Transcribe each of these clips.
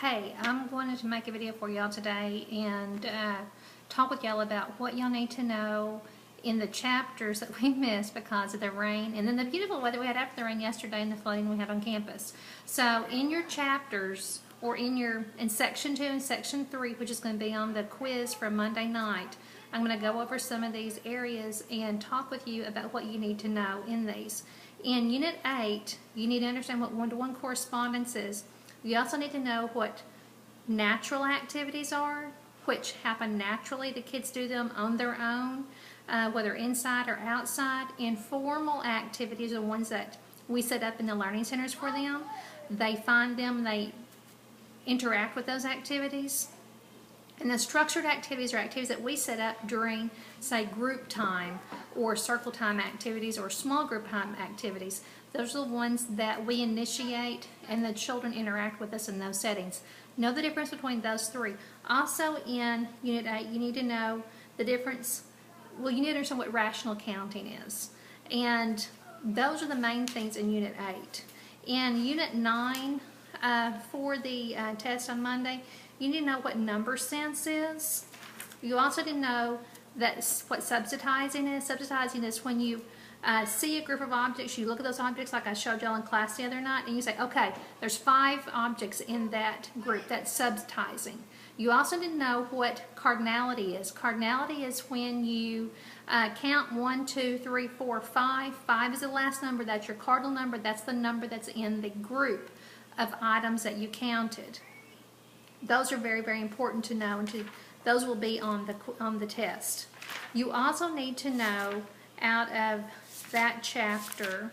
Hey, I'm going to make a video for y'all today and talk with y'all about what y'all need to know in the chapters that we missed because of the rain and then the beautiful weather we had after the rain yesterday and the flooding we had on campus. So in your chapters, or in section 2 and section 3, which is going to be on the quiz for Monday night, I'm going to go over some of these areas and talk with you about what you need to know in these. In Unit 8, you need to understand what one-to-one correspondence is. You also need to know what natural activities are, which happen naturally. The kids do them on their own, whether inside or outside. Informal activities are ones that we set up in the learning centers for them. They find them, they interact with those activities. And the structured activities are activities that we set up during, say, group time or circle time activities or small group time activities. Those are the ones that we initiate and the children interact with us in those settings. Know the difference between those three. Also in Unit 8, you need to know the difference, well, you need to understand what rational counting is. And those are the main things in Unit 8. In Unit 9, for the test on Monday, you need to know what number sense is. You also need to know what subsidizing is. Subsidizing is when you see a group of objects, you look at those objects like I showed y'all in class the other night, and you say, okay, there's 5 objects in that group. That's subsidizing. You also need to know what cardinality is. Cardinality is when you count 1, 2, 3, 4, 5. 5 is the last number. That's your cardinal number. That's the number that's in the group of items that you counted. Those are very, very important to know, and those will be on the test. You also need to know out of that chapter,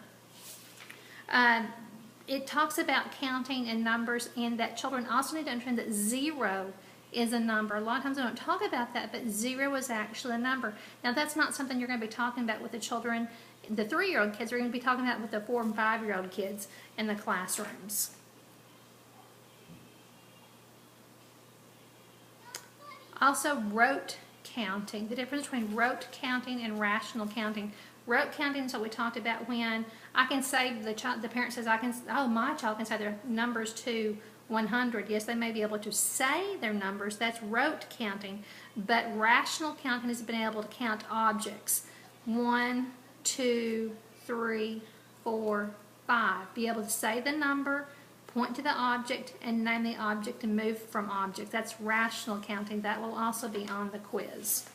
it talks about counting and numbers, and that children also need to understand that 0 is a number. A lot of times we don't talk about that, but 0 is actually a number. Now that's not something you're going to be talking about with the children, the 3-year-old kids. We're going to be talking about with the 4- and 5-year-old kids in the classrooms. Also, rote counting, the difference between rote counting and rational counting. Rote counting is what we talked about when I can say, the parent says, my child can say their numbers to 100. Yes, they may be able to say their numbers. That's rote counting. But rational counting is being able to count objects. 1, 2, 3, 4, 5. Be able to say the number, point to the object, and name the object and move from objects. That's rational counting. That will also be on the quiz.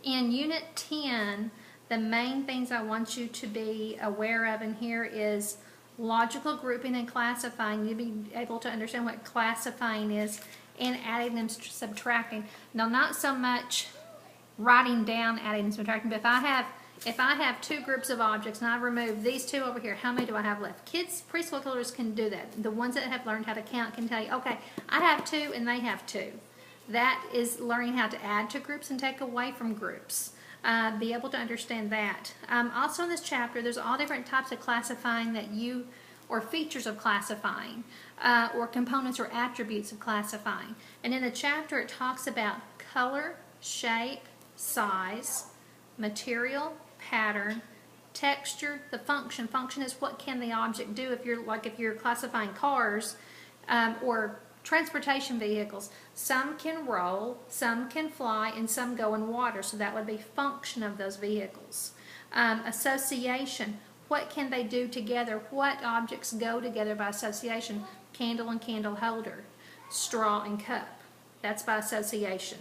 In Unit 10, the main things I want you to be aware of in here is logical grouping and classifying. You'll be able to understand what classifying is and adding and subtracting. Now, not so much writing down adding and subtracting, but if I have 2 groups of objects and I remove these 2 over here, how many do I have left? Kids, preschoolers can do that. The ones that have learned how to count can tell you, okay, I have 2 and they have 2. That is learning how to add to groups and take away from groups. Be able to understand that. Also in this chapter, there's all different types of classifying or features of classifying, or components or attributes of classifying. And in the chapter, it talks about color, shape, size, material, pattern, texture, the function. Function is what can the object do. If you're classifying cars or transportation vehicles, some can roll, some can fly, and some go in water. So that would be function of those vehicles. Association, what can they do together? What objects go together by association? Candle and candle holder, straw and cup. That's by association.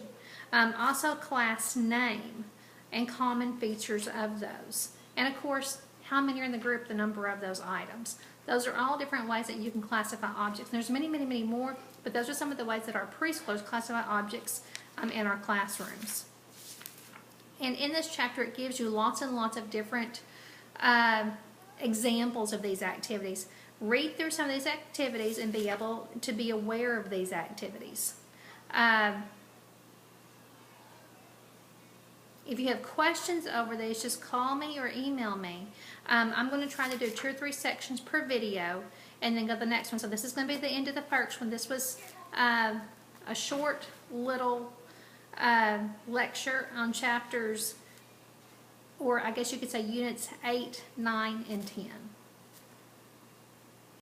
Also class name and common features of those. And of course, how many are in the group, the number of those items. Those are all different ways that you can classify objects. And there's many, many, many more, but those are some of the ways that our preschoolers classify objects in our classrooms. And in this chapter, it gives you lots and lots of different examples of these activities. Read through some of these activities and be able to be aware of these activities. If you have questions over these, just call me or email me. I'm going to try to do 2 or 3 sections per video and then go to the next one. So this is going to be the end of the first one. This was a short little lecture on chapters or I guess you could say units 8, 9, and 10.